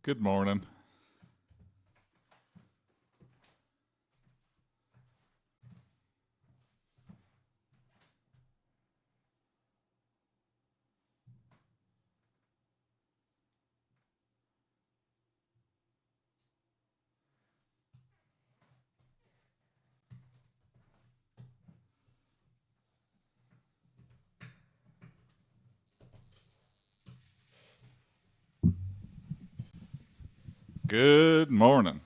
Good morning. Good morning.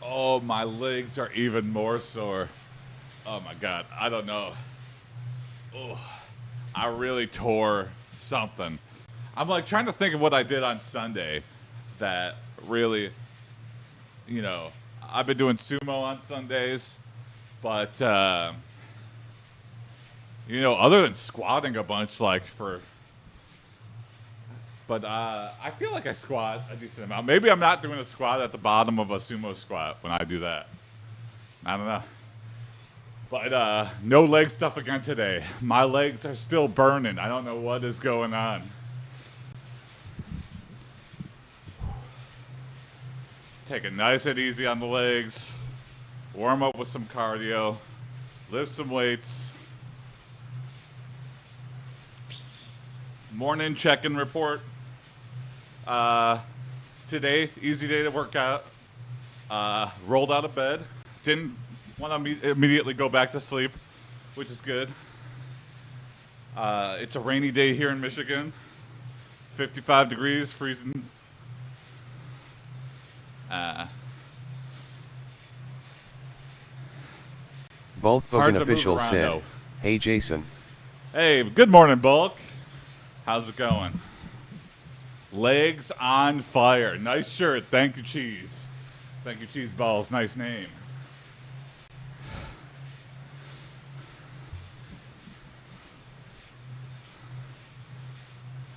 Oh, my legs are even more sore. Oh my god, I don't know. Oh, I really tore something. I'm like trying to think of what I did on Sunday that really, you know, I've been doing sumo on Sundays, but other than squatting a bunch, but I feel like I squat a decent amount. Maybe I'm not doing a squat at the bottom of a sumo squat when I do that. I don't know. But no leg stuff again today. My legs are still burning. I don't know what is going on. Just take it nice and easy on the legs. Warm up with some cardio. Lift some weights. Morning check-in report. Today, easy day to work out. Rolled out of bed. Didn't want to immediately go back to sleep, which is good. It's a rainy day here in Michigan. 55 degrees, freezing. Bulk Hard Bogan to move official around, said, though. "Hey Jason, Hey, good morning, Bulk. How's it going? Legs on fire. Nice shirt. Thank you, Cheese. Thank you, Cheese Balls. Nice name.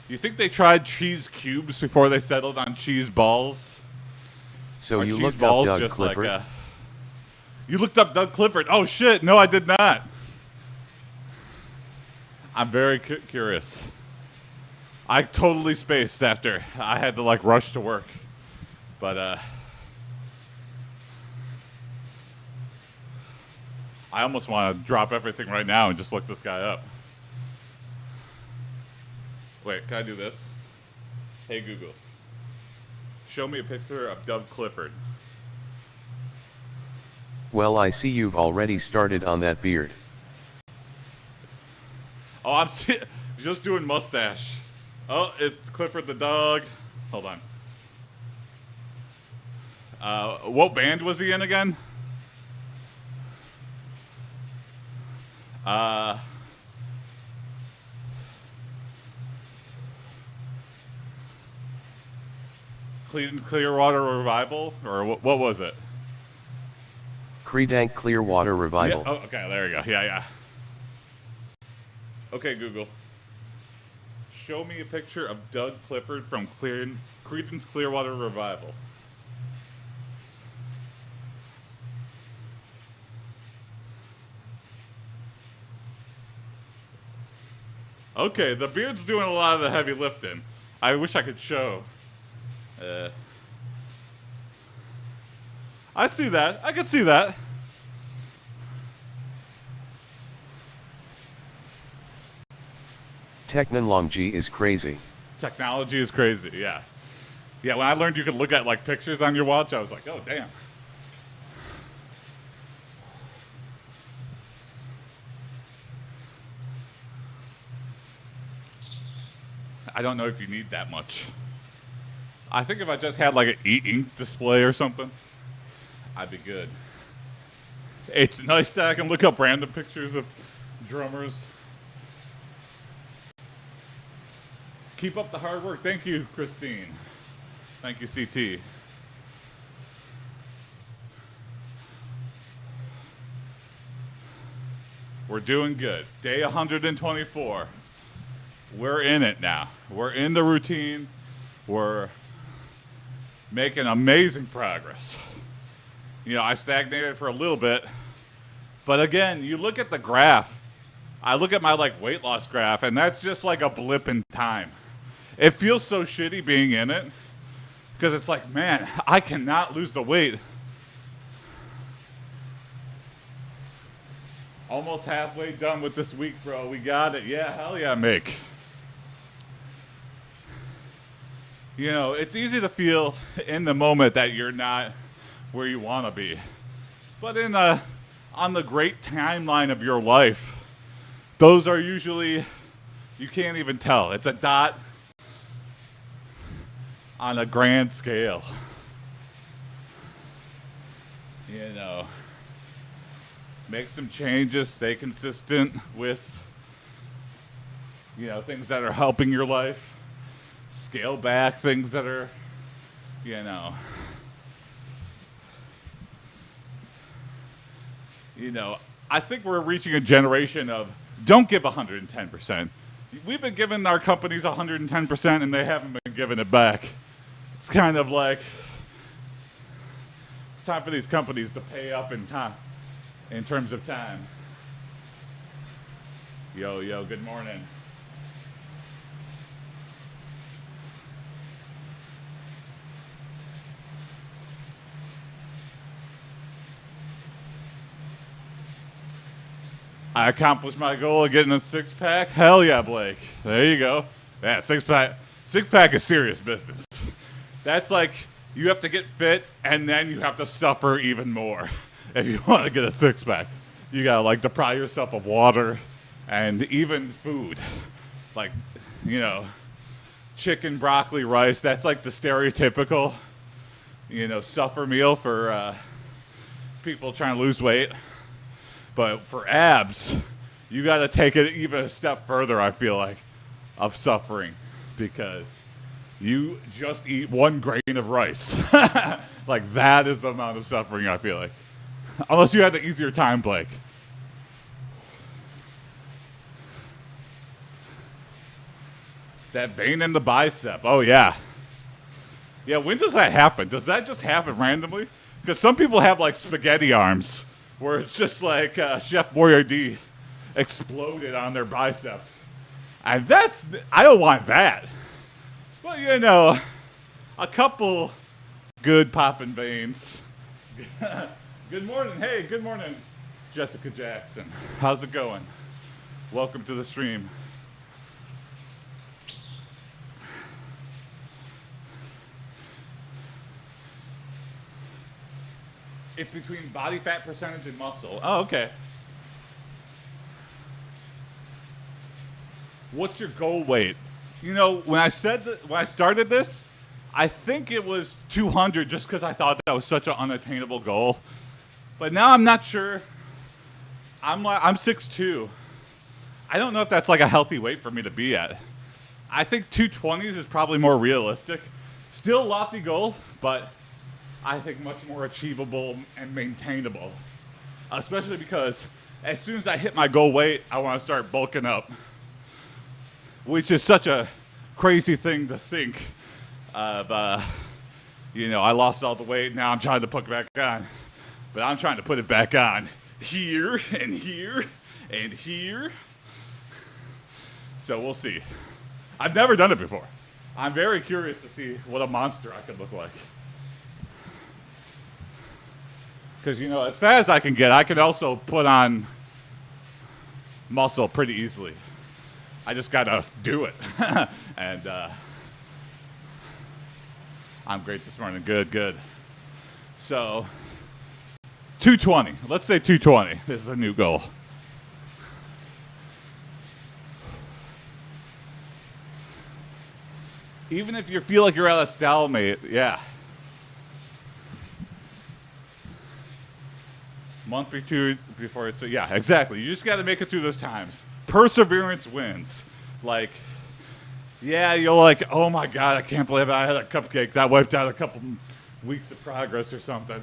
You think they tried cheese cubes before they settled on cheese balls? so Are you cheese looked up balls Doug just Clifford? You looked up Doug Clifford? Oh shit! No, I did not. I'm very curious. I totally spaced after I had to rush to work, but I almost want to drop everything right now and just look this guy up. Wait, can I do this? Hey Google, show me a picture of Doug Clifford. Well, I see you've already started on that beard. Oh, I'm just doing mustache. Oh, it's Clifford the dog. Hold on. What band was he in again? Clearwater Revival, or what was it? Creedank Clearwater Revival. Yeah. Oh, okay, there you go. Yeah. Okay, Google. Show me a picture of Doug Clifford from Creedence Clearwater Revival. Okay, the beard's doing a lot of the heavy lifting. I wish I could show. I see that. I can see that. Technology is crazy. Technology is crazy, yeah. Yeah, when I learned you could look at pictures on your watch, I was like, oh, damn. I don't know if you need that much. I think if I just had an e-ink display or something, I'd be good. It's nice that I can look up random pictures of drummers. Keep up the hard work. Thank you, Christine. Thank you, CT. We're doing good. Day 124. we're in it now. We're in the routine. We're making amazing progress. You know, I stagnated for a little bit, but again, you look at the graph. I look at my like weight loss graph, and that's just like a blip in time. It feels so shitty being in it because it's like, man, I cannot lose the weight. Almost halfway done with this week, bro. We got it. Yeah, hell yeah, Mick. You know, it's easy to feel in the moment that you're not where you want to be. But on the great timeline of your life, those are usually, you can't even tell. It's a dot on a grand scale. You know, make some changes, stay consistent with, you know, things that are helping your life. Scale back things that are, you know, I think we're reaching a generation of don't give 110%. We've been giving our companies 110% and they haven't been giving it back. It's kind of like it's time for these companies to pay up in time, in terms of time. Yo, good morning. I accomplished my goal of getting a six-pack. Hell yeah, Blake. There you go. Yeah, six-pack. Six-pack is serious business. That's like you have to get fit, and then you have to suffer even more if you want to get a six-pack. You got to, like, deprive yourself of water and even food. Like, you know, chicken, broccoli, rice. That's like the stereotypical, you know, suffer meal for people trying to lose weight. But for abs, you got to take it even a step further, I feel like, of suffering. Because you just eat 1 grain of rice. Like, that is the amount of suffering, I feel like. Unless you had the easier time, Blake. That vein in the bicep. Oh, yeah. Yeah, when does that happen? Does that just happen randomly? Because some people have, like, spaghetti arms. Where it's just like Chef Boyardee exploded on their bicep. And I don't want that. But, you know, a couple good popping veins. Good morning. Hey, good morning, Jessica Jackson. How's it going? Welcome to the stream. It's between body fat percentage and muscle. Oh, okay. What's your goal weight? You know, when I started this, I think it was 200 just because I thought that was such an unattainable goal. But now I'm not sure. I'm 6'2". I don't know if that's like a healthy weight for me to be at. I think 220s is probably more realistic. Still a lofty goal, but I think much more achievable and maintainable, especially because as soon as I hit my goal weight, I want to start bulking up, which is such a crazy thing to think of. You know, I lost all the weight, now I'm trying to put it back on, but I'm trying to put it back on here and here and here. So we'll see. I've never done it before. I'm very curious to see what a monster I could look like. Because, you know, as fast as I can get, I can also put on muscle pretty easily. I just got to do it. And I'm great this morning. Good. So, 220. Let's say 220. This is a new goal. Even if you feel like you're at a stalemate, yeah. Month or two before it's, yeah, exactly. You just got to make it through those times. Perseverance wins. Like, yeah, you're like, oh my God, I can't believe I had a cupcake. That wiped out a couple weeks of progress or something.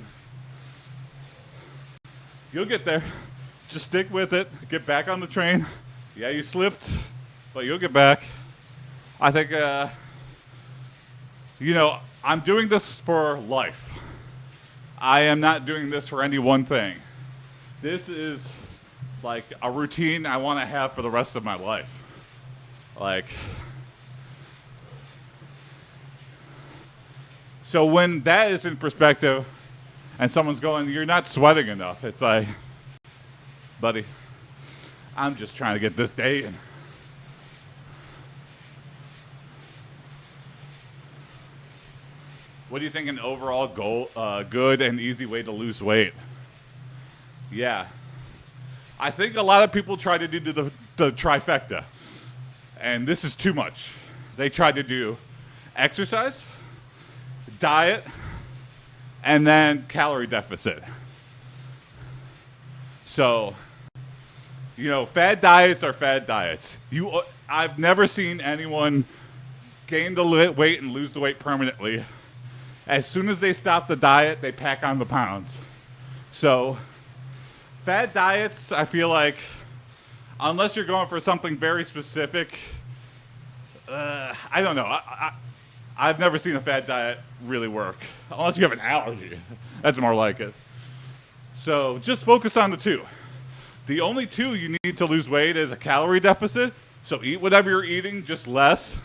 You'll get there. Just stick with it. Get back on the train. Yeah, you slipped. but you'll get back. I think, I'm doing this for life. I am not doing this for any one thing. This is like a routine I want to have for the rest of my life. So when that is in perspective and someone's going, you're not sweating enough, it's like, buddy, I'm just trying to get this day in. What do you think an overall good and easy way to lose weight? Yeah. I think a lot of people try to do the trifecta, and this is too much. They try to do exercise, diet, and then calorie deficit. So, fad diets are fad diets. I've never seen anyone gain the weight and lose the weight permanently. As soon as they stop the diet, they pack on the pounds. So, fad diets, I feel like, unless you're going for something very specific, I don't know. I've never seen a fad diet really work, unless you have an allergy. That's more like it. So just focus on the two. The only two you need to lose weight is a calorie deficit. So eat whatever you're eating, just less.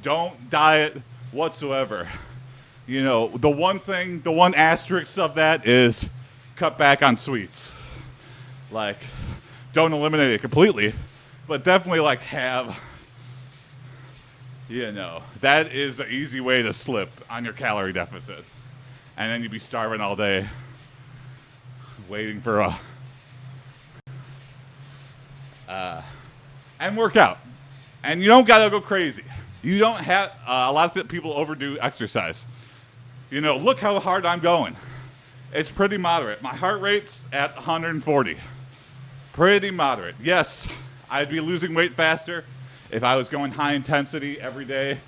Don't diet whatsoever. The one asterisk of that is cut back on sweets. Don't eliminate it completely, but definitely have, that is the easy way to slip on your calorie deficit. And then you'd be starving all day, waiting for and work out. And you don't gotta go crazy. You don't have, a lot of people overdo exercise. Look how hard I'm going. It's pretty moderate. My heart rate's at 140. Pretty moderate. Yes, I'd be losing weight faster if I was going high intensity every day.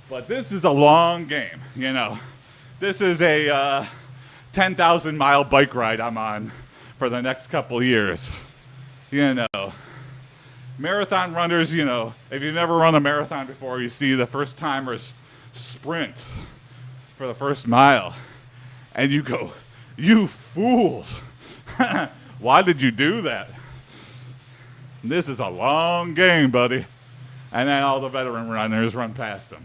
But this is a long game, This is a 10,000 mile bike ride I'm on for the next couple years. Marathon runners, if you've never run a marathon before, you see the first timers sprint for the first mile. And you go, you fools. Why did you do that? This is a long game, buddy. And then all the veteran runners run past them.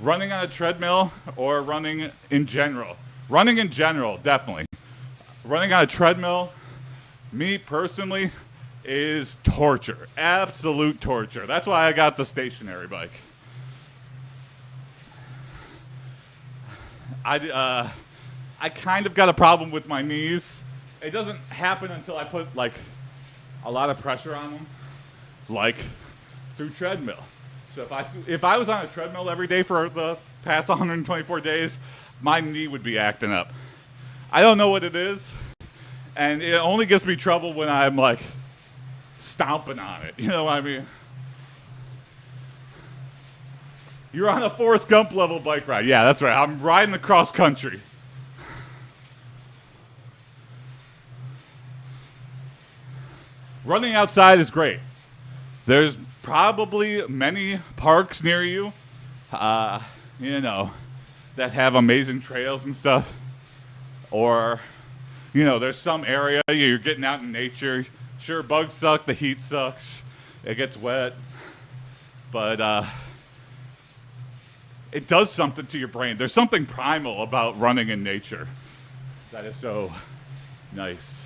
Running on a treadmill or running in general? Running in general, definitely. Running on a treadmill, me personally, is torture. Absolute torture. That's why I got the stationary bike. I kind of got a problem with my knees. It doesn't happen until I put a lot of pressure on them, through treadmill. So if I was on a treadmill every day for the past 124 days, my knee would be acting up. I don't know what it is, and it only gives me trouble when I'm stomping on it. You know what I mean? You're on a Forrest Gump level bike ride. Yeah, that's right. I'm riding across country. Running outside is great. There's probably many parks near you, that have amazing trails and stuff. Or, there's some area you're getting out in nature. Sure, bugs suck, the heat sucks, it gets wet, but it does something to your brain. There's something primal about running in nature that is so nice.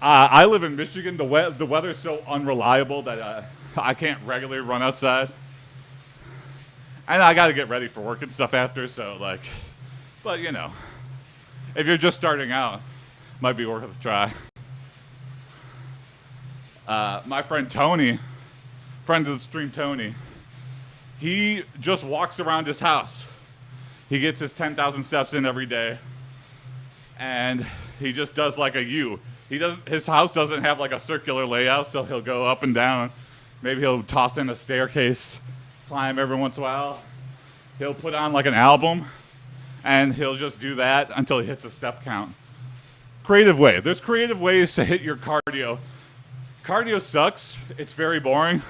I live in Michigan. The weather's so unreliable that I can't regularly run outside. And I got to get ready for work and stuff after, but if you're just starting out, might be worth a try. My friend Tony, friend of the stream Tony, he just walks around his house. He gets his 10,000 steps in every day, and he just does a U. His house doesn't have a circular layout, so he'll go up and down. Maybe he'll toss in a staircase, climb every once in a while. He'll put on an album, and he'll just do that until he hits a step count. Creative way. There's creative ways to hit your cardio. Cardio sucks. It's very boring.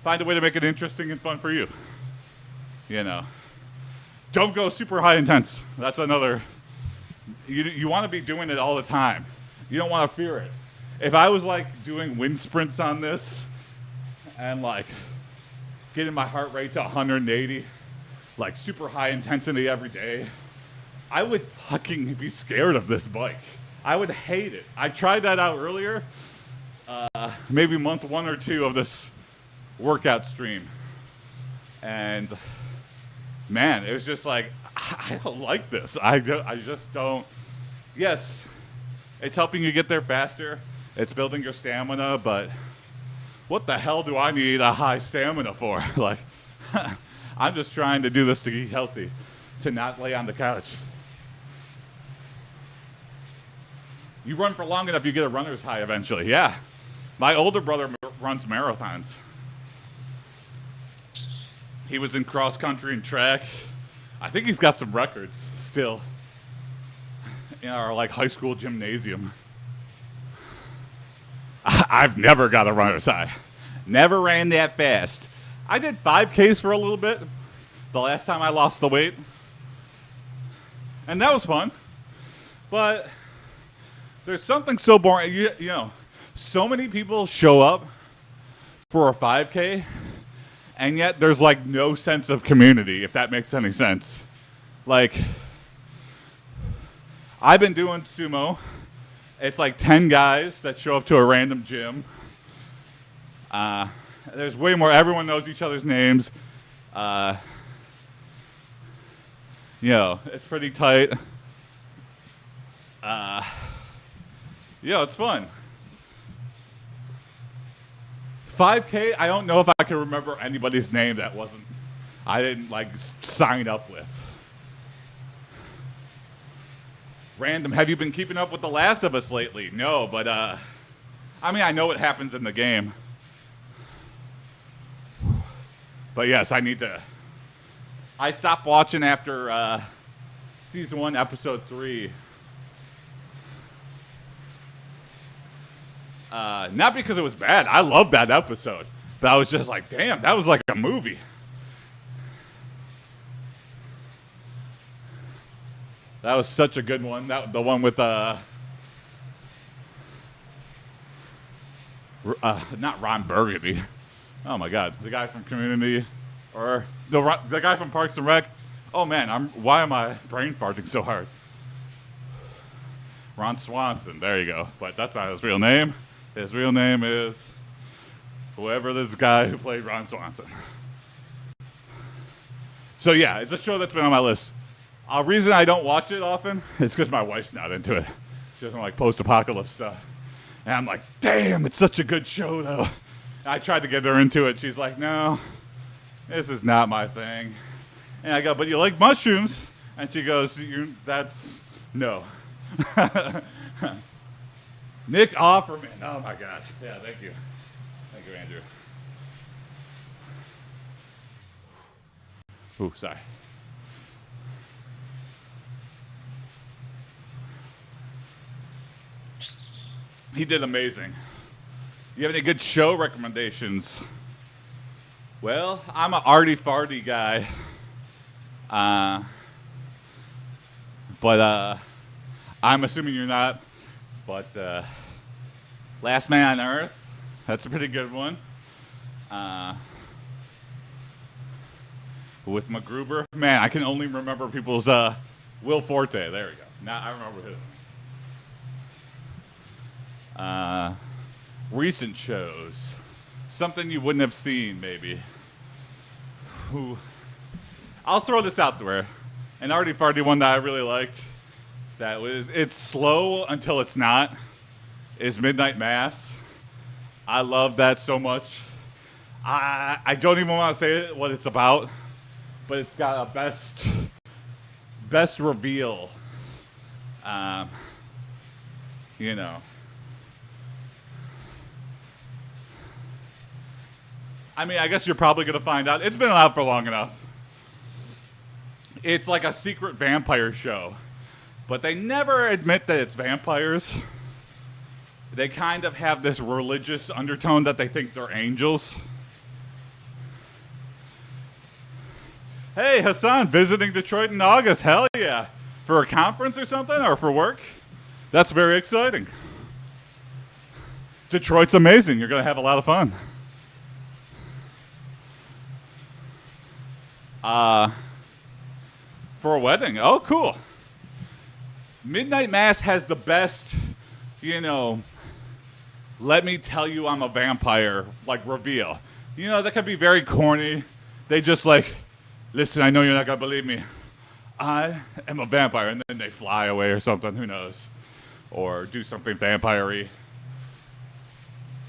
Find a way to make it interesting and fun for you. You know. Don't go super high intense. That's another. You want to be doing it all the time. You don't want to fear it. If I was like doing wind sprints on this and like getting my heart rate to 180, like super high intensity every day, I would fucking be scared of this bike. I would hate it. I tried that out earlier, maybe month 1 or 2 of this workout stream. And man, it was just like, I don't like this. I just don't. Yes, it's helping you get there faster. It's building your stamina, but what the hell do I need a high stamina for? Like, I'm just trying to do this to be healthy, to not lay on the couch. You run for long enough, you get a runner's high eventually. Yeah. My older brother runs marathons. He was in cross country and track. I think he's got some records still in our like high school gymnasium. I've never got a runner's high. Never ran that fast. I did 5Ks for a little bit the last time I lost the weight. And that was fun. But there's something so boring. You know, so many people show up for a 5K, and yet there's like no sense of community, if that makes any sense. Like, I've been doing sumo. It's like 10 guys that show up to a random gym. There's way more. Everyone knows each other's names. You know, it's pretty tight. Yeah, it's fun. 5K, I don't know if I can remember anybody's name that I didn't like sign up with. Random, have you been keeping up with The Last of Us lately? No, but I mean, I know what happens in the game. But yes, I stopped watching after season 1, episode 3. Not because it was bad. I loved that episode. But I was just like, damn, that was like a movie. That was such a good one. The one with not Ron Burgundy. Oh my God, the guy from Community, or the guy from Parks and Rec. Oh man, why am I brain farting so hard? Ron Swanson. There you go. But that's not his real name. His real name is whoever this guy who played Ron Swanson. So yeah, it's a show that's been on my list. A reason I don't watch it often is because my wife's not into it. She doesn't like post-apocalypse stuff. And I'm like, damn, it's such a good show, though. I tried to get her into it. She's like, no, this is not my thing. And I go, but you like mushrooms? And she goes, no. Nick Offerman. Oh, my God. Yeah, thank you. Thank you, Andrew. Ooh, sorry. He did amazing. You have any good show recommendations? Well, I'm an arty farty guy. But I'm assuming you're not. But Last Man on Earth, that's a pretty good one. With MacGruber. Man, I can only remember people's Will Forte. There we go. Now I remember his. Recent shows. Something you wouldn't have seen, maybe. I'll throw this out there. An arty farty one that I really liked. It's slow until it's not. Is Midnight Mass. I love that so much. I don't even want to say what it's about, but it's got a best reveal. You know. I mean, I guess you're probably going to find out. It's been out for long enough. It's like a secret vampire show. But they never admit that it's vampires. They kind of have this religious undertone that they think they're angels. Hey, Hassan, visiting Detroit in August. Hell yeah. For a conference or something, or for work? That's very exciting. Detroit's amazing. You're going to have a lot of fun. For a wedding. Oh, cool. Midnight Mass has the best, let me tell you I'm a vampire, like, reveal. That can be very corny. They just like, listen, I know you're not going to believe me. I am a vampire. And then they fly away or something. Who knows? Or do something vampire-y.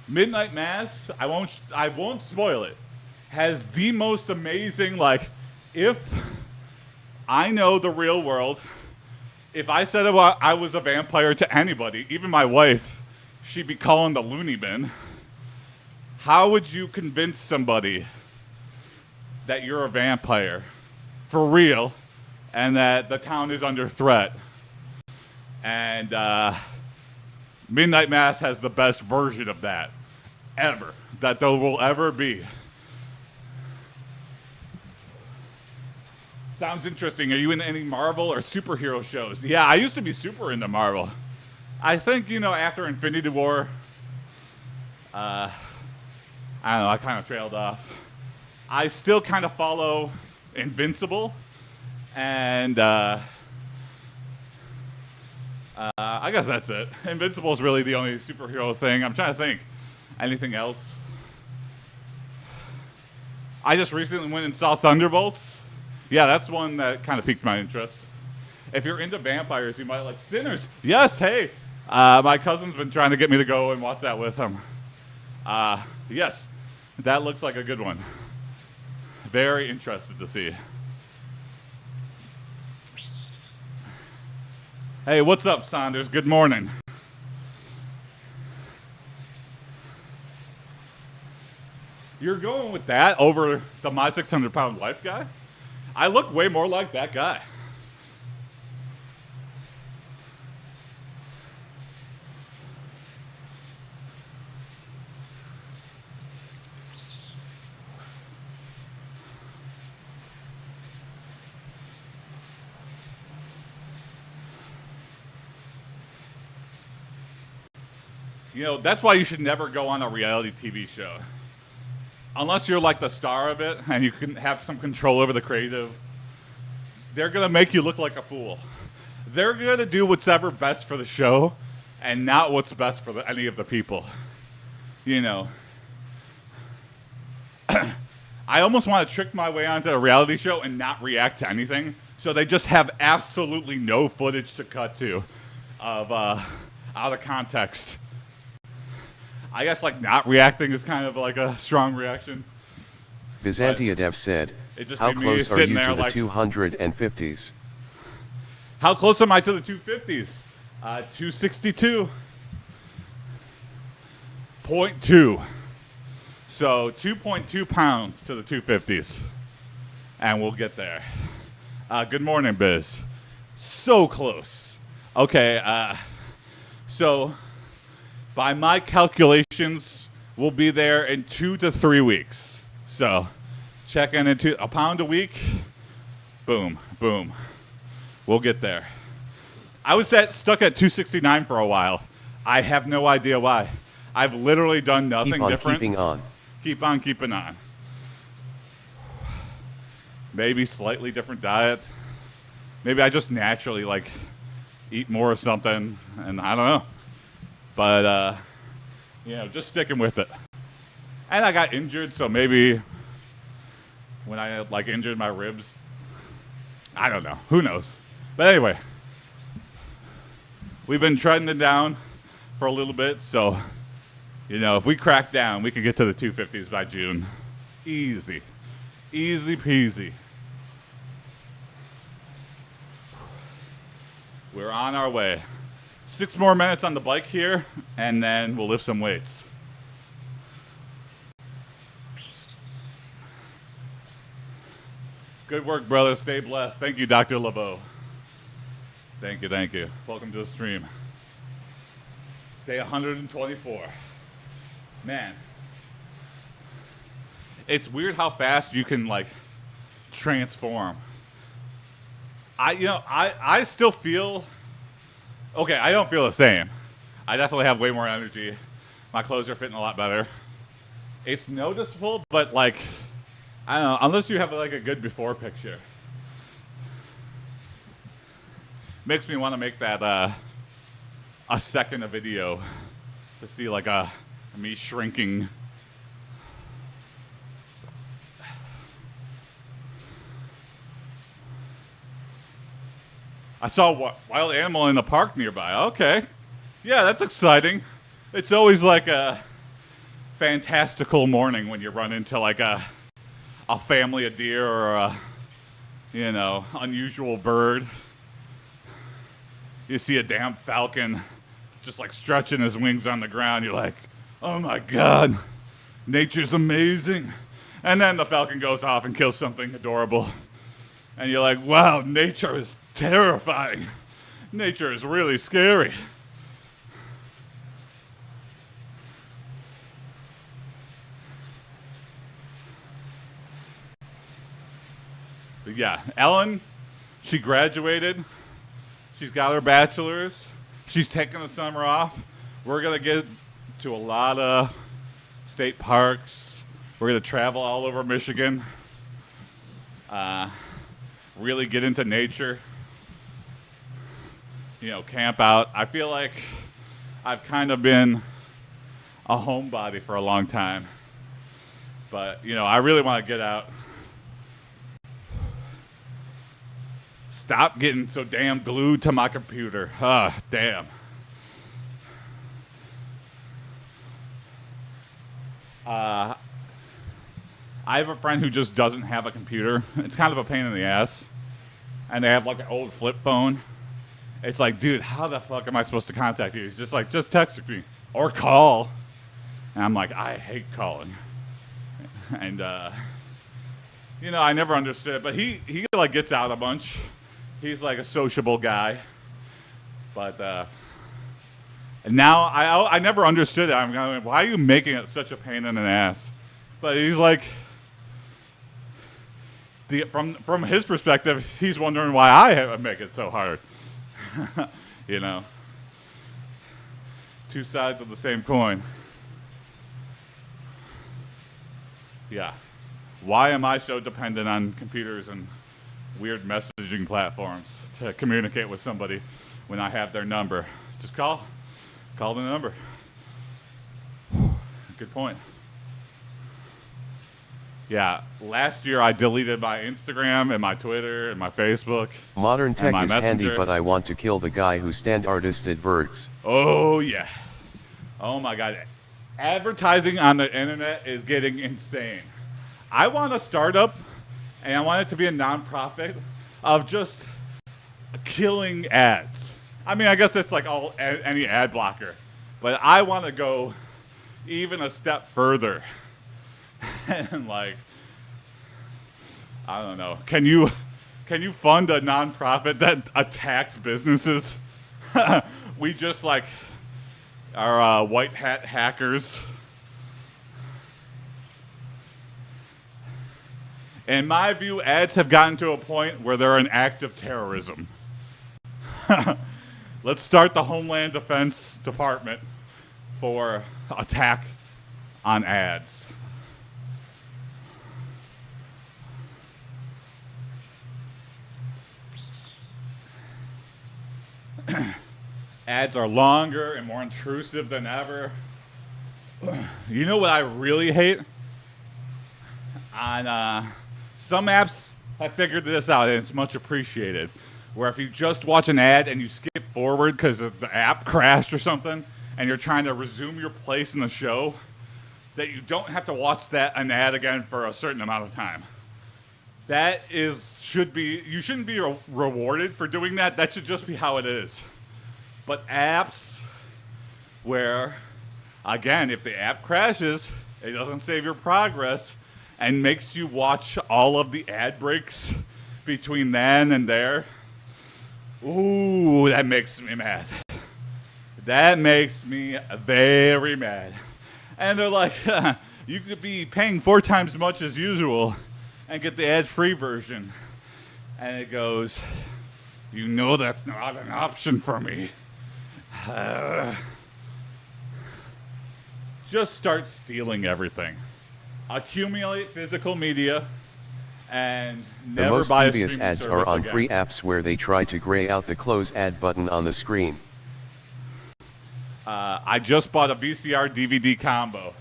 Midnight Mass, I won't spoil it, has the most amazing, like, if I know the real world, if I said I was a vampire to anybody, even my wife, she'd be calling the loony bin. How would you convince somebody that you're a vampire for real and that the town is under threat? And Midnight Mass has the best version of that ever, that there will ever be. Sounds interesting. Are you in any Marvel or superhero shows? Yeah, I used to be super into Marvel. I think, after Infinity War, I don't know, I kind of trailed off. I still kind of follow Invincible, and I guess that's it. Invincible is really the only superhero thing. I'm trying to think. Anything else? I just recently went and saw Thunderbolts. Yeah, that's one that kind of piqued my interest. If you're into vampires, you might like Sinners. Yes, hey. My cousin's been trying to get me to go and watch that with him. Yes, that looks like a good one. Very interested to see. Hey, what's up, Saunders? Good morning. You're going with that over the My 600 Pound Life guy? I look way more like that guy. That's why you should never go on a reality TV show. Unless you're like the star of it and you can have some control over the creative, they're going to make you look like a fool. They're going to do what's ever best for the show and not what's best for any of the people. I almost want to trick my way onto a reality show and not react to anything, so they just have absolutely no footage to cut to of out of context. I guess like not reacting is kind of like a strong reaction. Byzantiadev said, how close are you to the 250s? How close am I to the 250s? 262.2. So 2.2 pounds to the 250s. And we'll get there. Good morning, Biz. So close. Okay, so by my calculations, we'll be there in 2 to 3 weeks. So check in into a pound a week. Boom, boom. We'll get there. I was stuck at 269 for a while. I have no idea why. I've literally done nothing different. Keep on keeping on. Keep on keeping on. Maybe slightly different diet. Maybe I just naturally eat more of something, and I don't know. But, just sticking with it. And I got injured, so maybe when I, injured my ribs, I don't know. Who knows? But anyway, we've been treading it down for a little bit, so, if we crack down, we could get to the 250s by June. Easy. Easy peasy. We're on our way. 6 more minutes on the bike here, and then we'll lift some weights. Good work, brother. Stay blessed. Thank you, Dr. LeBeau. Thank you, thank you. Welcome to the stream. Day 124. Man. It's weird how fast you can, like, transform. I still feel... Okay, I don't feel the same. I definitely have way more energy. My clothes are fitting a lot better. It's noticeable, but, like, I don't know, unless you have, like, a good before picture. Makes me want to make that a second a video to see, like, me shrinking. I saw a wild animal in the park nearby. Okay. Yeah, that's exciting. It's always like a fantastical morning when you run into like a family of deer or a, unusual bird. You see a damn falcon just like stretching his wings on the ground. You're like, oh my God, nature's amazing. And then the falcon goes off and kills something adorable. And you're like, wow, nature is terrifying. Nature is really scary. But yeah, Ellen, she graduated. She's got her bachelor's. She's taking the summer off. We're going to get to a lot of state parks. We're going to travel all over Michigan. Really get into nature, camp out. I feel like I've kind of been a homebody for a long time, but I really want to get out. Stop getting so damn glued to my computer. Damn. I have a friend who just doesn't have a computer. It's kind of a pain in the ass. And they have like an old flip phone. It's like, dude, how the fuck am I supposed to contact you? He's just like, just text me or call. And I'm like, I hate calling. And, I never understood it. But he like gets out a bunch. He's like a sociable guy. But now I never understood it. I'm going, why are you making it such a pain in the ass? But he's like... From his perspective, he's wondering why I make it so hard. Two sides of the same coin. Yeah. Why am I so dependent on computers and weird messaging platforms to communicate with somebody when I have their number? Just call the number. Good point. Yeah, last year I deleted my Instagram and my Twitter and my Facebook. Modern tech is Messenger. handy, but I want to kill the guy who standardisted birds. Oh, yeah. Oh, my God. Advertising on the internet is getting insane. I want a startup, and I want it to be a nonprofit, of just killing ads. I mean, I guess it's like any ad blocker. But I want to go even a step further. And like, I don't know. Can you fund a nonprofit that attacks businesses? We just like are white hat hackers. In my view, ads have gotten to a point where they're an act of terrorism. Let's start the Homeland Defense Department for attack on ads. Ads are longer and more intrusive than ever. You know what I really hate? On some apps, I figured this out, and it's much appreciated. Where if you just watch an ad and you skip forward because the app crashed or something, and you're trying to resume your place in the show, that you don't have to watch an ad again for a certain amount of time. You shouldn't be rewarded for doing that. That should just be how it is. But apps where, again, if the app crashes, it doesn't save your progress, and makes you watch all of the ad breaks between then and there. Ooh, that makes me mad. That makes me very mad. And they're like, you could be paying 4 times as much as usual and get the ad-free version. And it goes, you know that's not an option for me. Just start stealing everything. Accumulate physical media and never buy a streaming service again. The most devious ads are on free apps where they try to gray out the close ad button on the screen. I just bought a VCR DVD combo.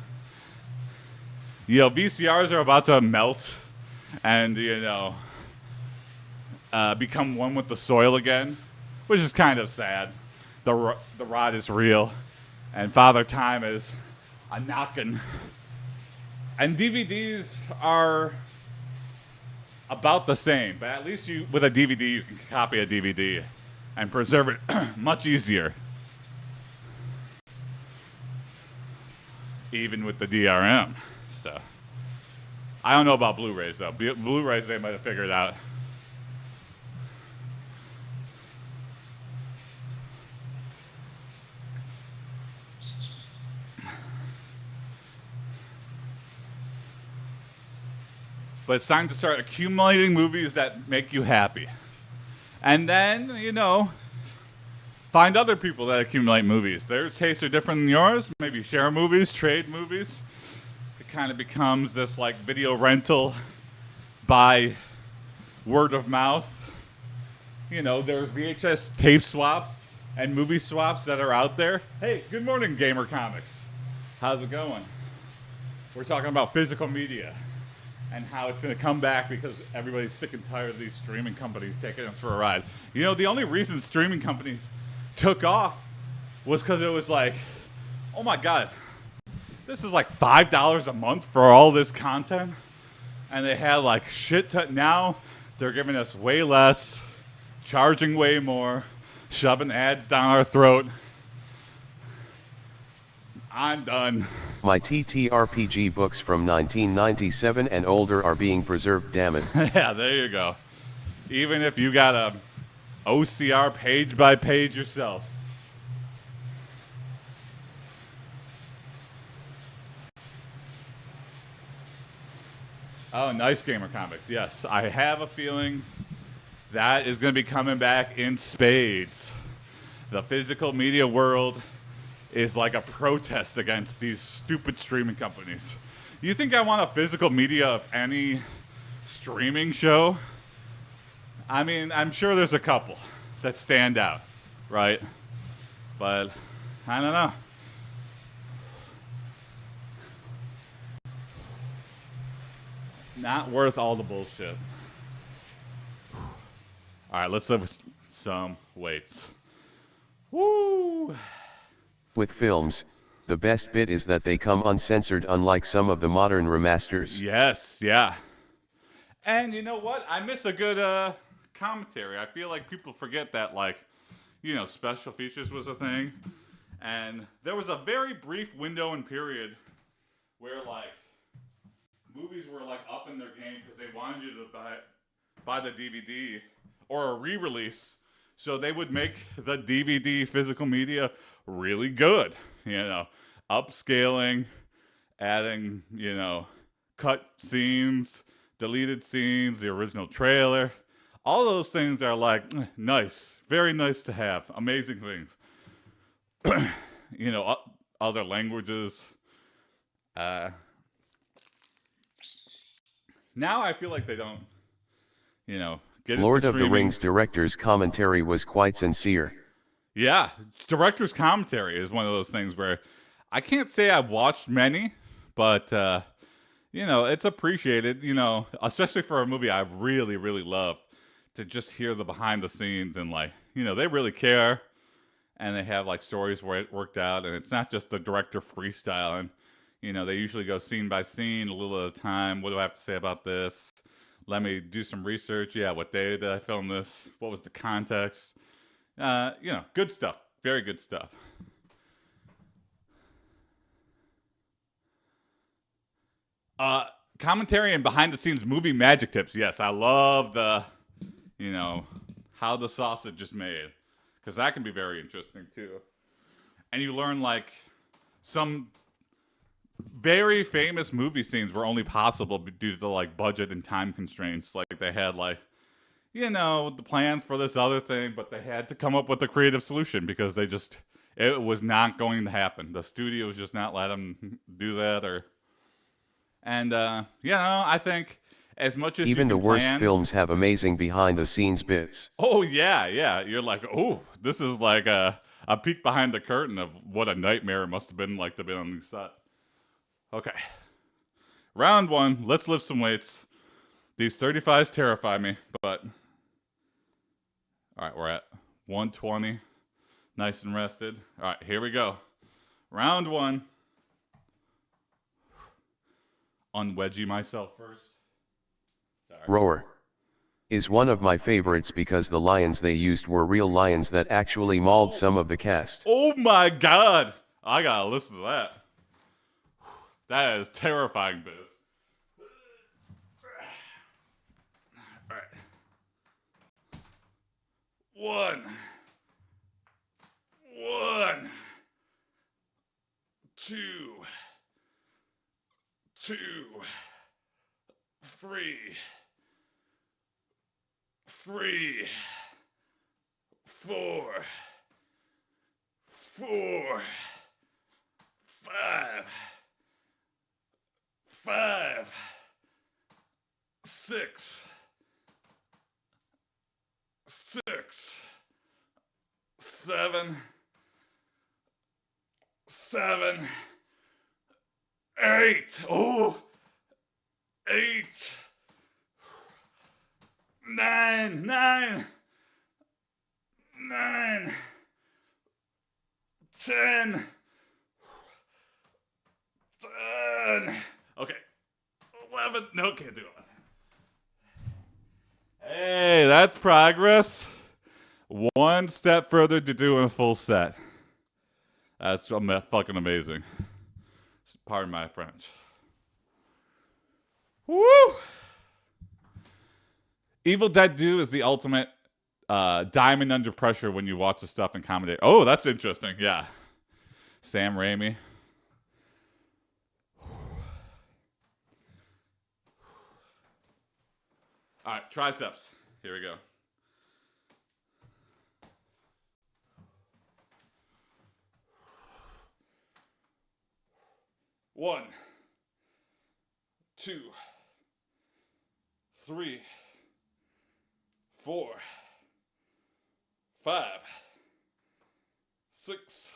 You know, VCRs are about to melt and, you know, become one with the soil again, which is kind of sad. The rot is real, and Father Time is a knockin'. And DVDs are about the same, but at least with a DVD, you can copy a DVD and preserve it much easier. Even with the DRM. So I don't know about Blu-rays though. Blu-rays they might have figured out. But it's time to start accumulating movies that make you happy. And then, you know, find other people that accumulate movies. Their tastes are different than yours. Maybe share movies, trade movies. It kind of becomes this like video rental by word of mouth. You know, there's VHS tape swaps and movie swaps that are out there. Hey, good morning, Gamer Comics. How's it going? We're talking about physical media and how it's going to come back because everybody's sick and tired of these streaming companies taking us for a ride. You know, the only reason streaming companies took off was because it was like, oh my God, this is like $5 a month for all this content. And they had like shit ton. Now they're giving us way less, charging way more, shoving ads down our throat. I'm done. My TTRPG books from 1997 and older are being preserved, damn it. Yeah, there you go. Even if you got a OCR page by page yourself. Oh, nice, Gamer Comics. Yes, I have a feeling that is going to be coming back in spades. The physical media world is like a protest against these stupid streaming companies. You think I want a physical media of any streaming show? I mean, I'm sure there's a couple that stand out, right? But I don't know. Not worth all the bullshit. All right, let's lift some weights. Woo! With films, the best bit is that they come uncensored, unlike some of the modern remasters. Yes, yeah. And you know what? I miss a good commentary. I feel like people forget that, like, you know, special features was a thing. And there was a very brief window and period where, like, movies were, like, up in their game because they wanted you to buy the DVD or a re-release. So they would make the DVD physical media really good, you know, upscaling, adding, you know, cut scenes, deleted scenes, the original trailer. All those things are like, nice, very nice to have, amazing things. You know, other languages. Now I feel like they don't, you know, get Lord into of the Rings director's commentary was quite sincere. Yeah, director's commentary is one of those things where I can't say I've watched many, but, you know, it's appreciated, you know, especially for a movie I really, really love, to just hear the behind the scenes and, like, you know, they really care and they have, like, stories where it worked out and it's not just the director freestyling. You know, they usually go scene by scene, a little at a time. What do I have to say about this? Let me do some research. Yeah, what day did I film this? What was the context? You know, good stuff. Very good stuff. commentary and behind the scenes movie magic tips. Yes, I love the, how the sausage is made, because that can be very interesting too. And you learn like some very famous movie scenes were only possible due to like budget and time constraints. Like they had like, the plans for this other thing, but they had to come up with a creative solution because it was not going to happen. The studio was just not let them do that, I think as much as Even you the can worst plan. films have amazing behind-the-scenes bits. Oh yeah. You're like, oh, this is like a peek behind the curtain of what a nightmare it must have been like to be on the set. Okay. Round one, let's lift some weights. These 35s terrify me, but all right, we're at 120. Nice and rested. All right, here we go. Round one. Unwedgie myself first. Sorry. Roar is one of my favorites because the lions they used were real lions that actually mauled some of the cast. Oh my god! I gotta listen to that. That is terrifying, biz. Alright. 1, 2, 3, 4, 5, 6, 7, 8. Oh, 8, 9, 10. Okay. 11. No, can't do it. Hey, that's progress. One step further to doing a full set. That's fucking amazing. Pardon my French. Woo! Evil Dead 2 is the ultimate diamond under pressure when you watch the stuff in comedy. Oh, that's interesting. Yeah. Sam Raimi. All right, triceps. Here we go. One, 2, 3, 4, 5, 6,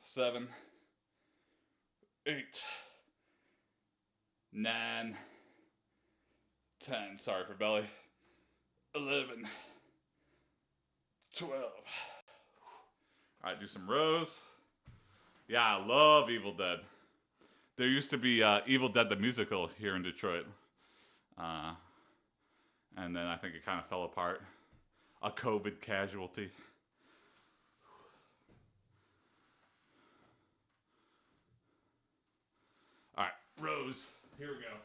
7, 8, 9, 10. Sorry for belly. 11, 12. All right, do some rows. Yeah, I love Evil Dead. There used to be Evil Dead the musical here in Detroit. And then I think it kind of fell apart. A COVID casualty. All right, rows. Here we go.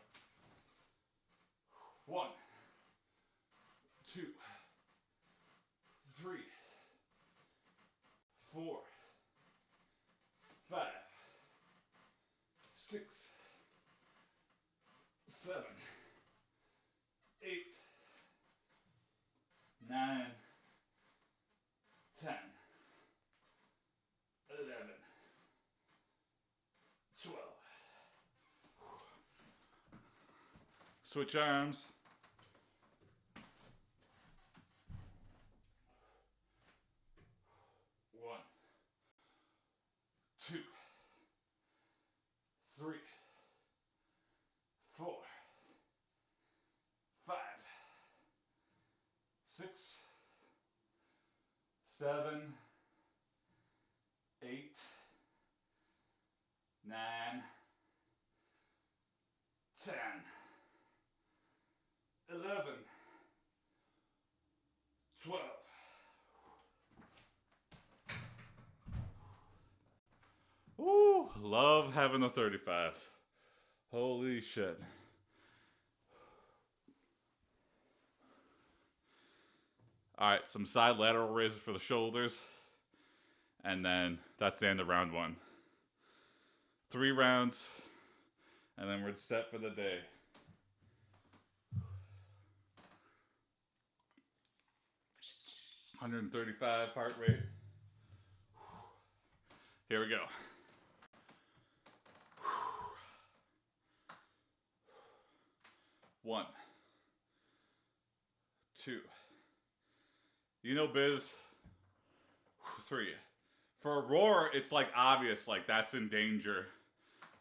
1, 2, 3, 4, 5, 6, 7, 8, 9, 10, 11, 12. Switch arms. 1, 2, 3, 4, 5, 6, 7, 8, 9, 10, 11, 12. Ooh, love having the 35s. Holy shit. All right, some side lateral raises for the shoulders. And then that's the end of round 1. 3 rounds, and then we're set for the day. (135) heart rate. Here we go. 1, 2. You know, Biz. 3. For a roar, it's like obvious, like that's in danger.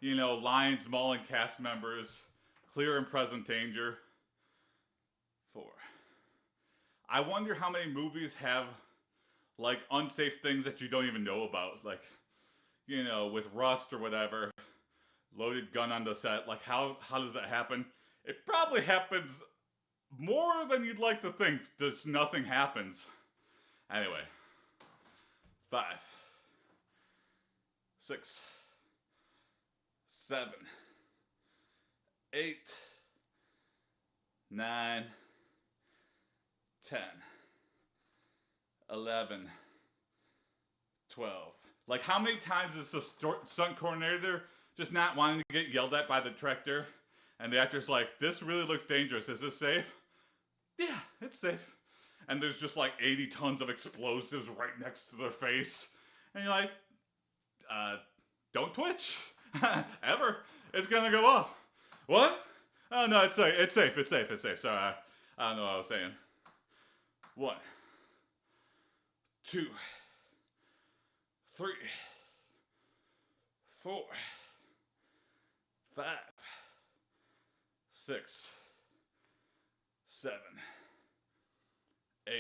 You know, lions mauling cast members, clear and present danger. 4. I wonder how many movies have like unsafe things that you don't even know about, like, you know, with Rust or whatever, loaded gun on the set. Like, how does that happen? It probably happens more than you'd like to think. Just nothing happens. Anyway, 5, 6, 7, 8, 9, 10, 11, 12. Like, how many times is the stunt coordinator just not wanting to get yelled at by the director? And the actor's like, this really looks dangerous. Is this safe? Yeah, it's safe. And there's just like 80 tons of explosives right next to their face. And you're like, don't twitch. Ever. It's gonna go off. What? Oh, no, it's safe. It's safe. It's safe. It's safe. Sorry, I don't know what I was saying. 1, 2, 3, 4, 5, 6, 7, 8,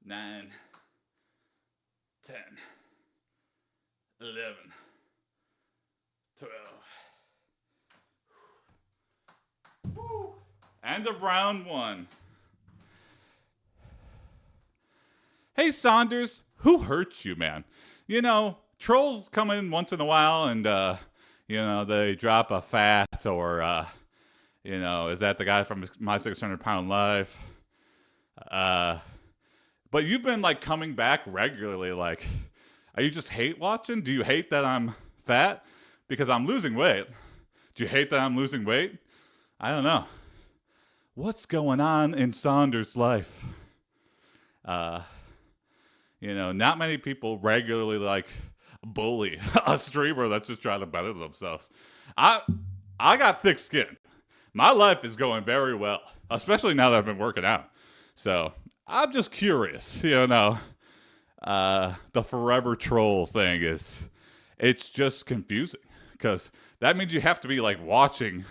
9, 10, 11, 12. Woo. End of round 1. Hey, Saunders, who hurt you, man? You know, trolls come in once in a while and, you know, they drop a fat or, you know, is that the guy from My 600 Pound Life? But you've been, like, coming back regularly. Like, are you just hate watching? Do you hate that I'm fat? Because I'm losing weight. Do you hate that I'm losing weight? I don't know. What's going on in Saunders' life? You know, not many people regularly, like, bully a streamer that's just trying to better themselves. I got thick skin. My life is going very well, especially now that I've been working out. So I'm just curious, you know. The forever troll thing it's just confusing because that means you have to be like watching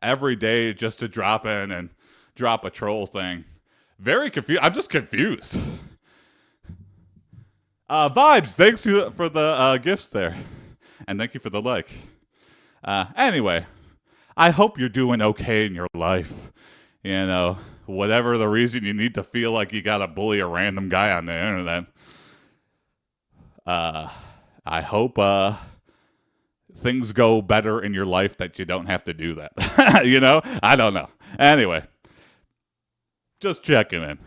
every day just to drop in and drop a troll thing. Very confused. I'm just confused. Vibes, thanks for the gifts there. And thank you for the like. Anyway, I hope you're doing okay in your life. You know, whatever the reason you need to feel like you gotta bully a random guy on the internet. I hope things go better in your life that you don't have to do that. You know? I don't know. Anyway, just checking in.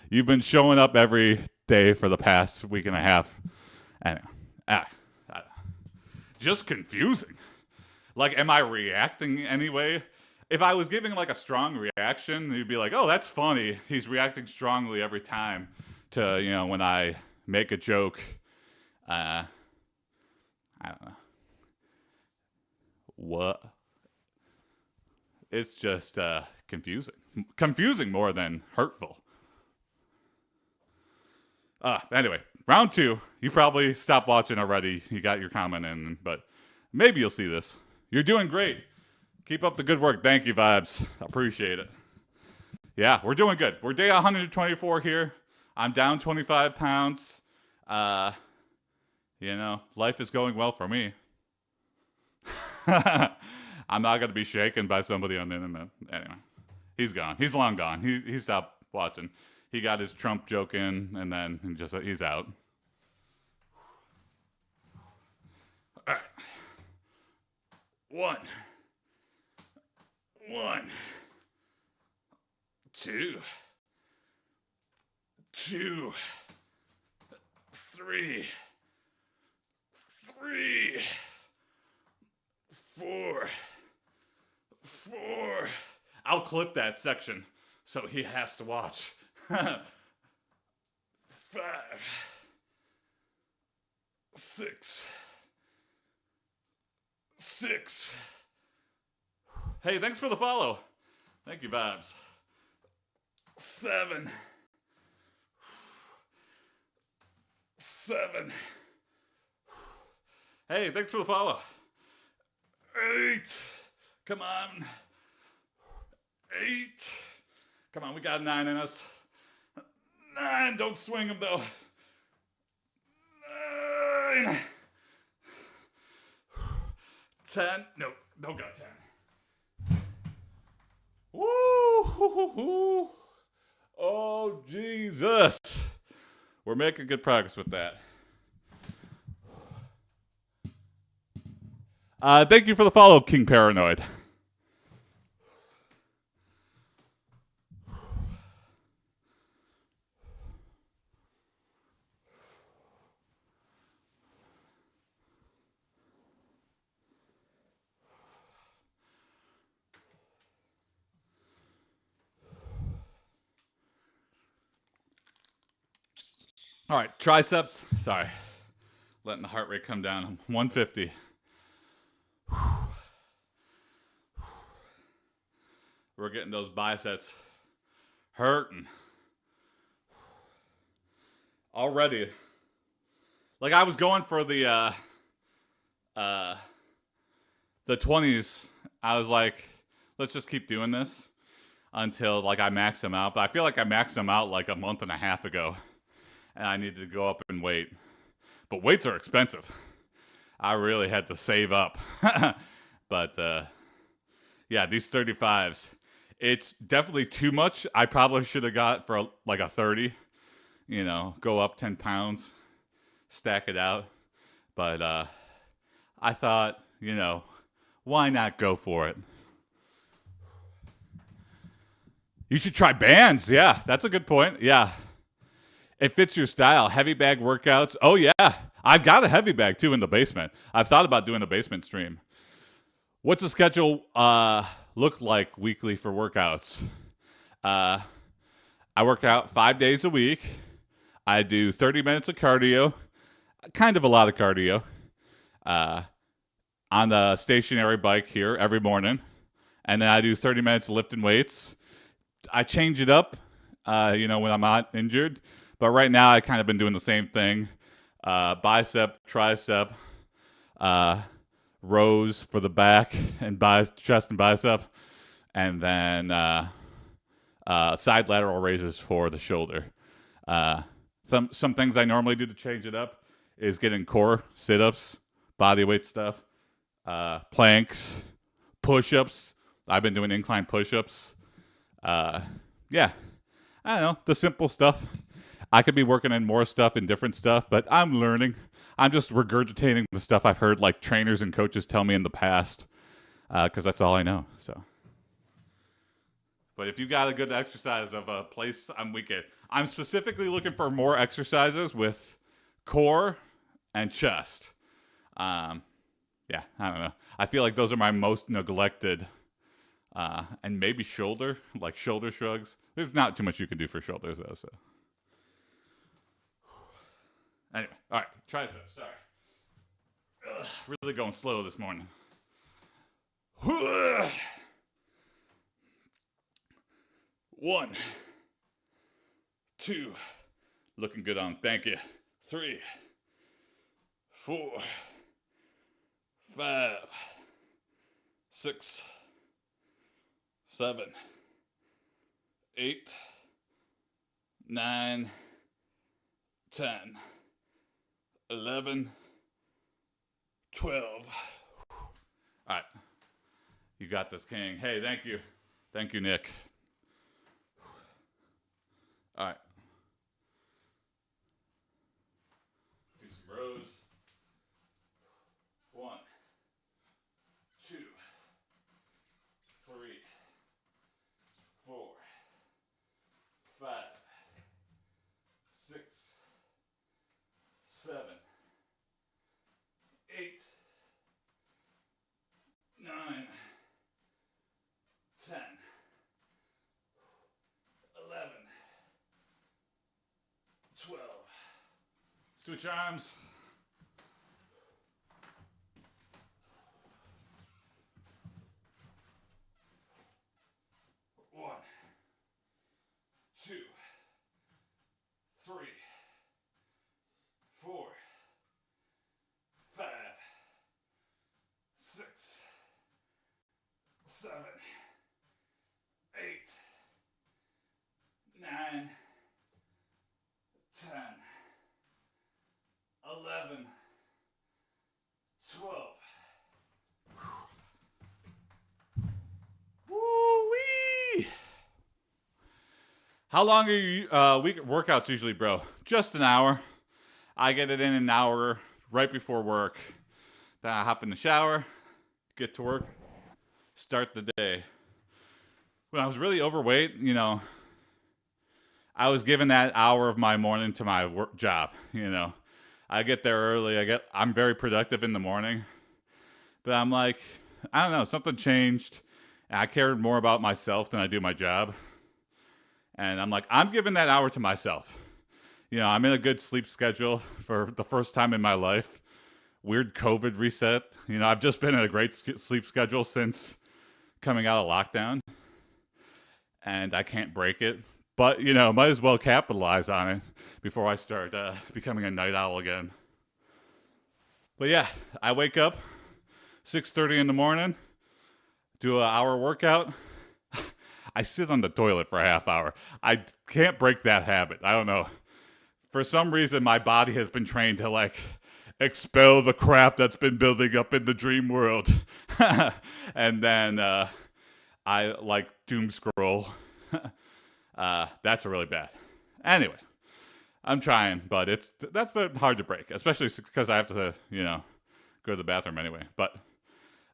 You've been showing up every day for the past week and a half. Anyway, just confusing. Like, am I reacting anyway? If I was giving like a strong reaction, you'd be like, oh, that's funny. He's reacting strongly every time to, you know, when I make a joke. I don't know. What? It's just confusing. Confusing more than hurtful. Anyway, round 2. You probably stopped watching already. You got your comment in, but maybe you'll see this. You're doing great. Keep up the good work. Thank you, Vibes. Appreciate it. Yeah, we're doing good. We're day 124 here. I'm down 25 pounds. You know, life is going well for me. I'm not going to be shaken by somebody on the internet. Anyway, he's gone. He's long gone. He stopped watching. He got his Trump joke in, and then he's out. All right. 1, 1, 2, 2, 3, 3, 4, 4. I'll clip that section so he has to watch. 5, 6, 6. Hey, thanks for the follow. Thank you, Vibes. 7, 7. Hey, thanks for the follow. 8. Come on. 8. Come on, we got 9 in us. 9. Don't swing them, though. 9. 10. No, don't got 10. Woo! Oh, Jesus. We're making good progress with that. Thank you for the follow, King Paranoid. All right, triceps. Sorry. Letting the heart rate come down. 150. We're getting those biceps hurting. Already. Like I was going for the 20s. I was like, let's just keep doing this until like I max them out. But I feel like I maxed them out like a month and a half ago. And I needed to go up and weight. But weights are expensive. I really had to save up. But yeah, these 35s, it's definitely too much. I probably should have got for like a 30, you know, go up 10 pounds, stack it out. But I thought, you know, why not go for it? You should try bands. Yeah, that's a good point. Yeah. It fits your style. Heavy bag workouts. Oh, yeah. I've got a heavy bag, too, in the basement. I've thought about doing a basement stream. What's the schedule look like weekly for workouts? I work out 5 days a week. I do 30 minutes of cardio. Kind of a lot of cardio. On the stationary bike here every morning. And then I do 30 minutes of lifting weights. I change it up, you know, when I'm not injured. But right now, I kind of been doing the same thing. Bicep, tricep, rows for the back and chest and bicep. And then side lateral raises for the shoulder. Some things I normally do to change it up is getting core sit-ups, body weight stuff, planks, push-ups. I've been doing incline push-ups. Yeah, I don't know, the simple stuff. I could be working in more stuff and different stuff, but I'm learning. I'm just regurgitating the stuff I've heard like trainers and coaches tell me in the past, because that's all I know. So, but if you got a good exercise of a place, I'm weak at. I'm specifically looking for more exercises with core and chest. Yeah, I don't know. I feel like those are my most neglected. And maybe shoulder, like shoulder shrugs. There's not too much you can do for shoulders, though, so. Anyway, all right, triceps, sorry. Ugh, really going slow this morning. 1, 2, looking good on, thank you. 3, 4, 5, 6, 7, 8, 9, 10, 11, 12. All right. You got this, King. Hey, thank you. Thank you, Nick. All right. Do some rows. 1, 2, Switch arms. One, two, three, four, five, six, seven, eight, 9, 10, 11, 12. Woo-wee! How long are you week workouts usually, bro? Just an hour. I get it in an hour right before work. Then I hop in the shower, get to work, start the day. When I was really overweight, you know, I was giving that hour of my morning to my work job. You know, I get there early. I'm very productive in the morning, but I'm like, I don't know, something changed. And I cared more about myself than I do my job. And I'm like, I'm giving that hour to myself. You know, I'm in a good sleep schedule for the first time in my life. Weird COVID reset. You know, I've just been in a great sleep schedule since coming out of lockdown. And I can't break it. But, you know, might as well capitalize on it before I start becoming a night owl again. But yeah, I wake up 6:30 in the morning, do an hour workout. I sit on the toilet for a half hour. I can't break that habit. I don't know. For some reason, my body has been trained to like expel the crap that's been building up in the dream world. And then I like doom scroll. That's really bad. Anyway, I'm trying, but that's been hard to break, especially because I have to, you know, go to the bathroom anyway. But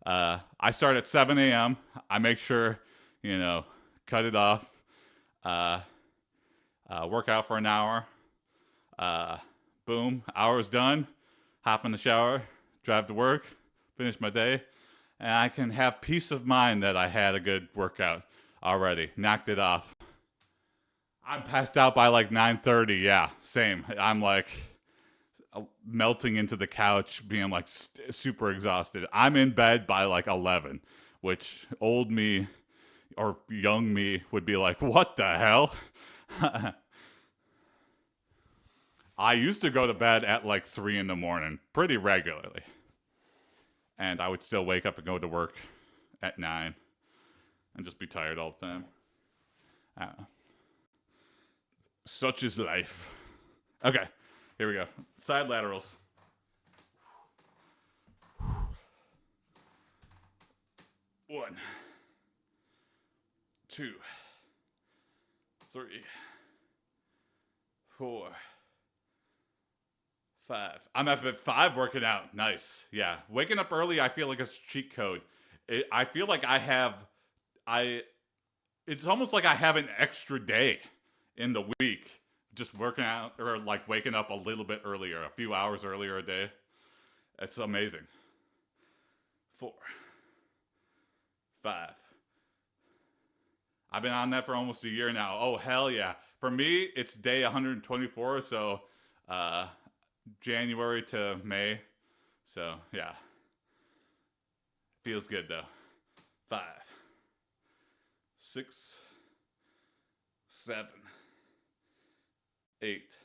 I start at 7 a.m. I make sure, you know, cut it off, work out for an hour. Boom, hour's done. Hop in the shower, drive to work, finish my day, and I can have peace of mind that I had a good workout already. Knocked it off. I'm passed out by like 9:30. Yeah, same. I'm like melting into the couch, being like super exhausted. I'm in bed by like 11, which old me or young me would be like, what the hell? I used to go to bed at like 3 in the morning pretty regularly. And I would still wake up and go to work at 9 and just be tired all the time. I don't know. Such is life. Okay, here we go. Side laterals. One, 2, 3, 4, 5. I'm up at 5 working out. Nice. Yeah. Waking up early, I feel like it's cheat code. I feel like it's almost like I have an extra day in the week just working out or like waking up a little bit earlier, a few hours earlier a day. It's amazing. 4, 5. I've been on that for almost a year now. Oh, hell yeah. For me, it's day 124, so January to May. So, yeah. Feels good, though. 5, 6, 7, 8,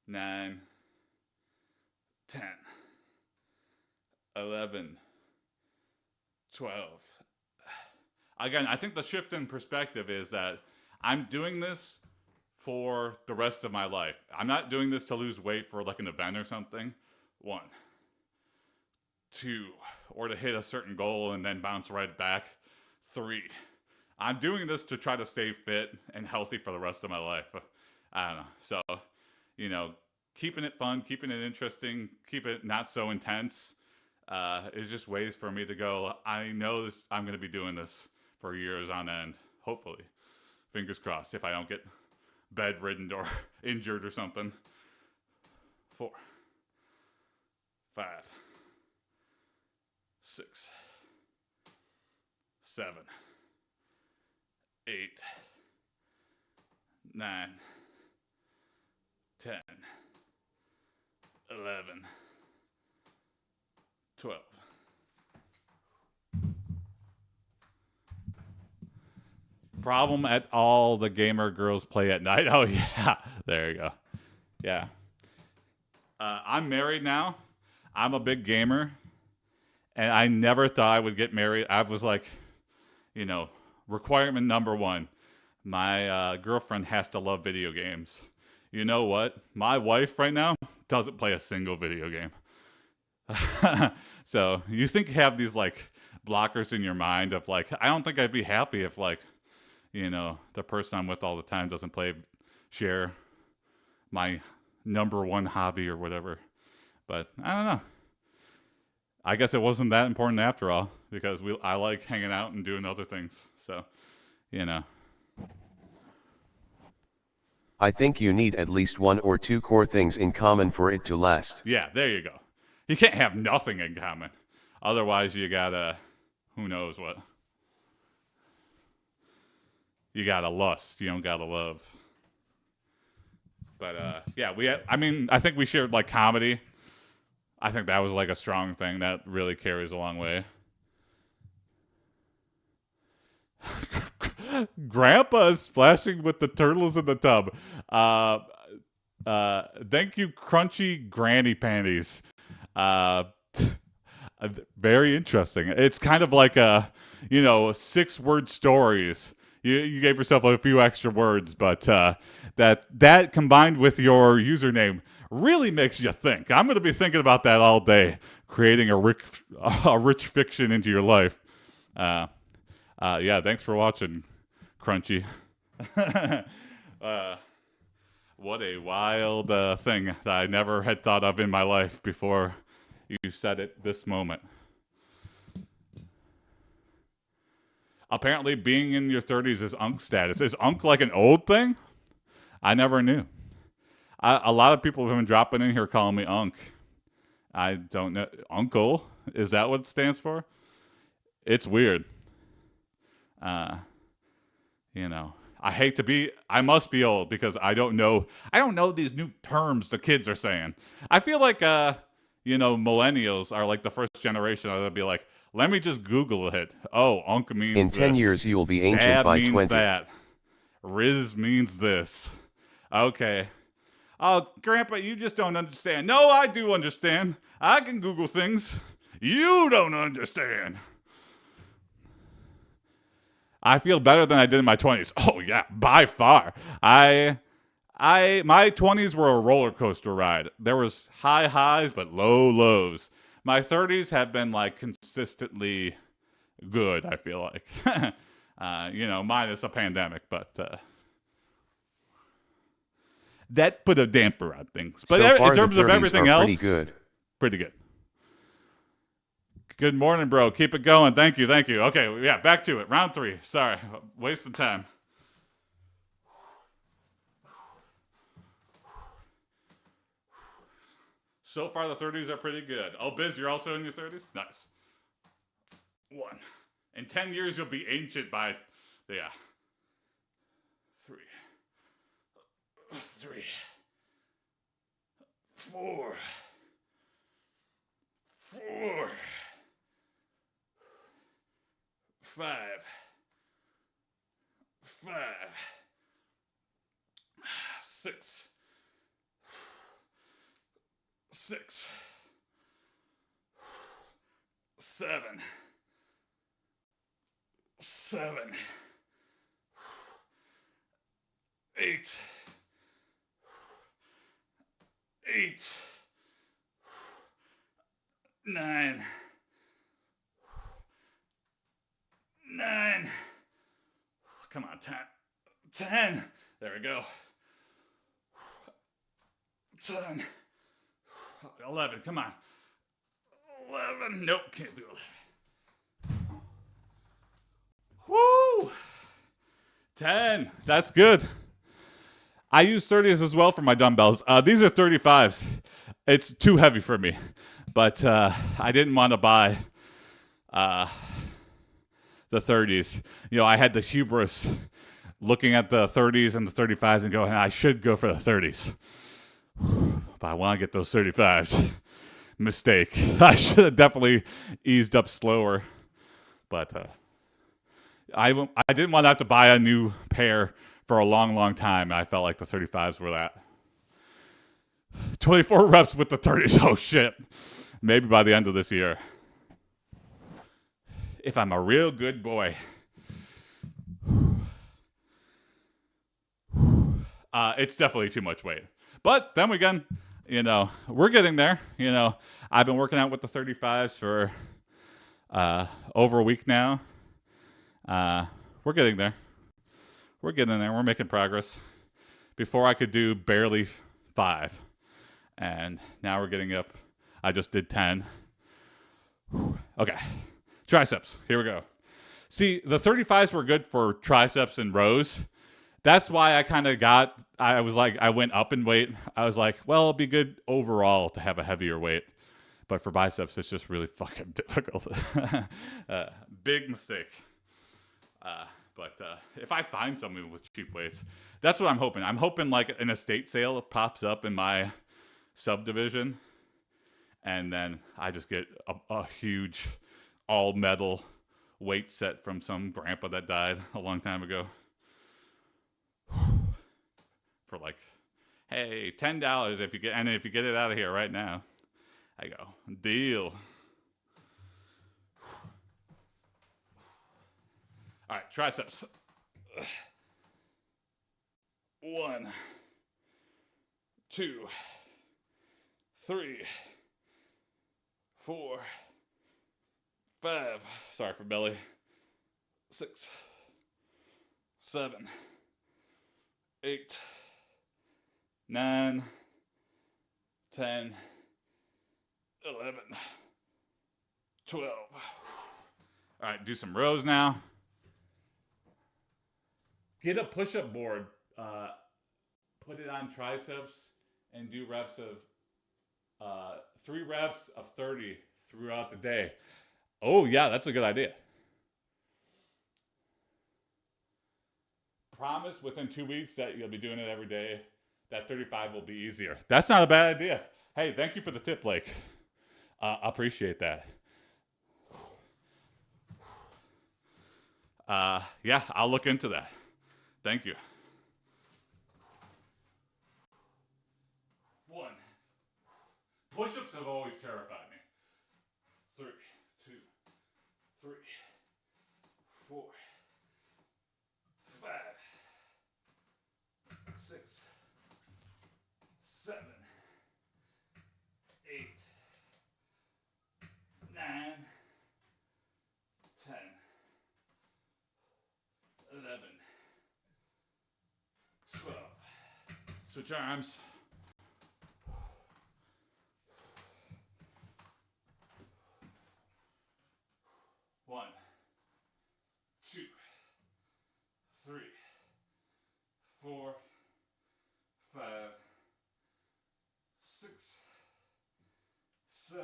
9, 10, 11, 12. Again, I think the shift in perspective is that I'm doing this for the rest of my life. I'm not doing this to lose weight for like an event or something. 1, 2, or to hit a certain goal and then bounce right back. 3. I'm doing this to try to stay fit and healthy for the rest of my life. I don't know. So, you know, keeping it fun, keeping it interesting, keep it not so intense is just ways for me to go, I know this, I'm going to be doing this for years on end, hopefully. Fingers crossed if I don't get bedridden or injured or something. 4, 5, 6, 7, 8, 9, 10, 11, 12. Problem at all the gamer girls play at night. Oh, yeah. There you go. Yeah. I'm married now. I'm a big gamer. And I never thought I would get married. I was like, requirement number one. My girlfriend has to love video games. You know what? My wife right now doesn't play a single video game. So you think you have these like blockers in your mind of like, I don't think I'd be happy if like, the person I'm with all the time doesn't share my number one hobby or whatever. But I don't know. I guess it wasn't that important after all because I like hanging out and doing other things. So, I think you need at least 1 or 2 core things in common for it to last. Yeah, there you go. You can't have nothing in common. Otherwise, you gotta, who knows what. You gotta lust. You don't gotta love. But, yeah, I think we shared, like, comedy. I think that was, like, a strong thing that really carries a long way. Grandpa is splashing with the turtles in the tub. Thank you, Crunchy Granny Panties. Very interesting. It's kind of like 6-word stories. You gave yourself a few extra words, but that combined with your username really makes you think. I'm going to be thinking about that all day, creating a rich fiction into your life. Yeah, thanks for watching, Crunchy. What a wild thing that I never had thought of in my life before you said it this moment. Apparently, being in your 30s is unk status. Is unk like an old thing? I never knew. A lot of people have been dropping in here calling me unk. I don't know. Uncle? Is that what it stands for? It's weird. I must be old because I don't know these new terms the kids are saying. I feel like, millennials are like the first generation that'll be like, let me just Google it. Oh, unk means in this. 10 years you will be ancient Dad by means 20. That. Riz means this. Okay. Oh, Grandpa, you just don't understand. No, I do understand. I can Google things. You don't understand. I feel better than I did in my 20s. Oh, yeah, by far. My 20s were a roller coaster ride. There was high highs, but low lows. My 30s have been, like, consistently good, I feel like. Minus a pandemic, but that put a damper on things. But so far, in terms of everything else, pretty good. Pretty good. Good morning, bro. Keep it going. Thank you. Okay, yeah, back to it. Round 3. Sorry, wasting time. So far, the 30s are pretty good. Oh, Biz, you're also in your 30s? Nice. 1. In 10 years, you'll be ancient by, 3. 4. 5. 6. 7. 8. 9. 9. Come on, 10. 10. There we go. 10. 11. Come on. 11. Nope, can't do 11. Woo! 10. That's good. I use 30s as well for my dumbbells. These are 35s. It's too heavy for me. But I didn't want to buy the 30s. I had the hubris looking at the 30s and the 35s and going, I should go for the 30s. But I want to get those 35s. Mistake. I should have definitely eased up slower. But I didn't want to have to buy a new pair for a long, long time. I felt like the 35s were that. 24 reps with the 30s. Oh, shit. Maybe by the end of this year. If I'm a real good boy. It's definitely too much weight. But then again, we're getting there. I've been working out with the 35s for over a week now. We're getting there. We're getting there. We're making progress. Before I could do barely 5. And now we're getting up. I just did 10. Okay. Triceps. Here we go. See, the 35s were good for triceps and rows. That's why I went up in weight. I was like, well, it'll be good overall to have a heavier weight. But for biceps, it's just really fucking difficult. Big mistake. But if I find something with cheap weights, that's what I'm hoping. I'm hoping like an estate sale pops up in my subdivision. And then I just get a huge all metal weight set from some grandpa that died a long time ago. For like, hey, $10 if you get it out of here right now. I go, deal. All right, triceps. 1, 2, 3, 4, 5. Sorry for belly. 6, 7, 8, 9, 10, 11, 12. All right, do some rows now. Get a push-up board. Put it on triceps and do reps of 3 reps of 30 throughout the day. Oh, yeah, that's a good idea. Promise within 2 weeks that you'll be doing it every day. That 35 will be easier. That's not a bad idea. Hey, thank you for the tip, Blake. Appreciate that. Yeah, I'll look into that. Thank you. 1. Push-ups have always terrified me. 3, 2, 3, 4, 5, 6, 7, 8, 9, 10, 11, 12. Switch arms. 1, 2, 3, 4, 5, 6, 7,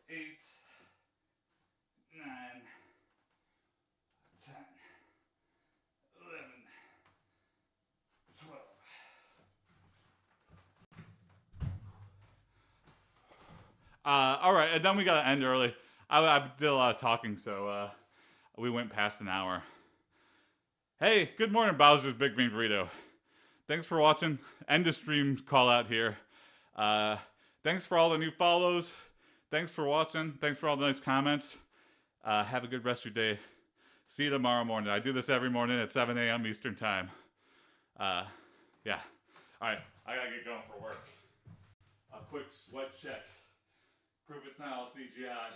8, 9, 10, 11, 12. All right, and then we got to end early. I did a lot of talking, so we went past an hour. Hey, good morning, Bowser's Big Bean Burrito. Thanks for watching. End of stream call out here. Thanks for all the new follows. Thanks for watching. Thanks for all the nice comments. Have a good rest of your day. See you tomorrow morning. I do this every morning at 7 a.m. Eastern Time. Yeah. All right. I got to get going for work. A quick sweat check. Prove it's not all CGI.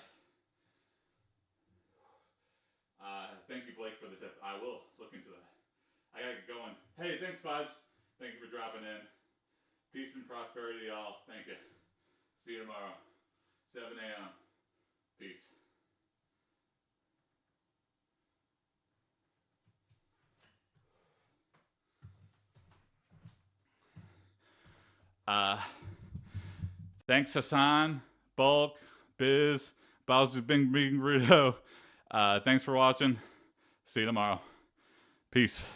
Thank you, Blake, for the tip. I will look into that. I got to get going. Hey, thanks, Vibes. Thank you for dropping in. Peace and prosperity, y'all. Thank you. See you tomorrow. 7 a.m. Peace. Thanks, Hassan, Bulk, Biz, Bowser's Bing Bing Burrito. Thanks for watching. See you tomorrow. Peace.